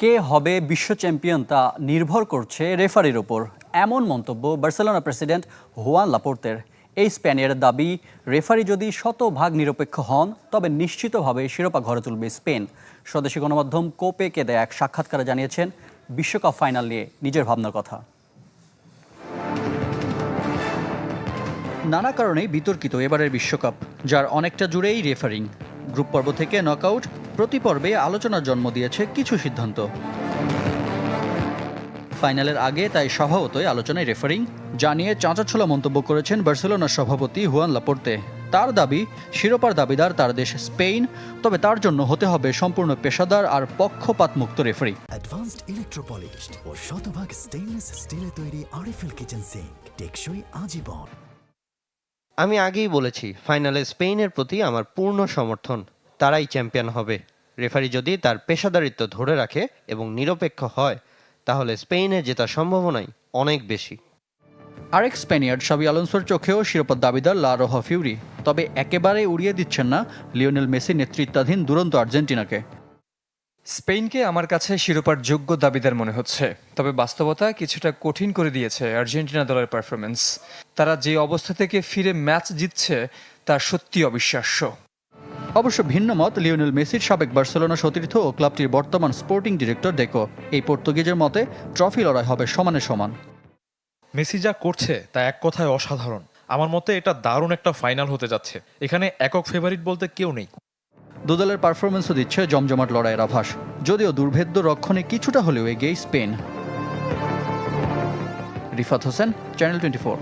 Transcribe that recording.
কে হবে বিশ্ব চ্যাম্পিয়ন তা নির্ভর করছে রেফারির ওপর, এমন মন্তব্য বার্সেলোনা প্রেসিডেন্ট হুয়ান লাপোর্তের। এই স্পেনের দাবি, রেফারি যদি শতভাগ নিরপেক্ষ হন তবে নিশ্চিতভাবে শিরোপা ঘরে তুলবে স্পেন। স্বদেশি গণমাধ্যম কোপেকে দেয়া এক সাক্ষাৎকারে জানিয়েছেন বিশ্বকাপ ফাইনাল নিয়ে নিজের ভাবনার কথা। নানা কারণেই বিতর্কিত এবারের বিশ্বকাপ, যার অনেকটা জুড়েই রেফারিং। গ্রুপ পর্ব থেকে নকআউট প্রতি পর্বে আলোচনার জন্ম দিয়েছে কিছু সিদ্ধান্ত। ফাইনালের আগে তাই স্বভাবতই আলোচনায় রেফারিং জানিয়ে চাঁচাছোলা মন্তব্য করেছেন বার্সেলোনার সভাপতি হুয়ান লাপোর্তে। তার দাবি, শিরোপার দাবিদার তার দেশ স্পেন, তবে তার জন্য হতে হবে সম্পূর্ণ পেশাদার আর পক্ষপাতমুক্ত রেফারি। অ্যাডভান্সড ইলেকট্রোপলিশড ও শতভাগ স্টেইনলেস স্টিলে তৈরি আরএফএল কিচেন সিঙ্ক, টেকসই আজীবন। আমি আগেই বলেছি, ফাইনালে স্পেনের প্রতি আমার পূর্ণ সমর্থন। তারাই চ্যাম্পিয়ন হবে। রেফারি যদি তার পেশাদারিত্ব ধরে রাখে এবং নিরপেক্ষ হয়, তাহলে স্পেনের জেতার সম্ভাবনাই অনেক বেশি। আরেক স্পেনিয়ার্ড শাবি আলোনসোর চোখেও শিরোপার দাবিদার লা রোহা ফিউরি, তবে একেবারে উড়িয়ে দিচ্ছেন না লিওনেল মেসি নেতৃত্বাধীন দুরন্ত আর্জেন্টিনাকে। স্পেনকে আমার কাছে শিরোপার যোগ্য দাবিদার মনে হচ্ছে, তবে বাস্তবতা কিছুটা কঠিন করে দিয়েছে আর্জেন্টিনা দলের পারফরমেন্স। তারা যে অবস্থা থেকে ফিরে ম্যাচ জিতছে তা সত্যি অবিশ্বাস্য। অবশ্য ভিন্ন মত লিওনেল মেসির সাবেক বার্সেলোনা সতীর্থ ও ক্লাবটির বর্তমান স্পোর্টিং ডিরেক্টর ডেকো। এই পর্তুগিজের মতে ট্রফি লড়াই হবে সমানে সমান। মেসি যা করছে তা এক কথায় অসাধারণ। আমার মতে এটা দারুণ একটা ফাইনাল হতে যাচ্ছে। এখানে একক ফেভারিট বলতে কেউ নেই। দুদলের পারফরমেন্সও দিচ্ছে জমজমাট লড়াইয়ের আভাস, যদিও দুর্ভেদ্য রক্ষণে কিছুটা হলেও এগিয়ে স্পেন। রিফাত হোসেন, চ্যানেল 24।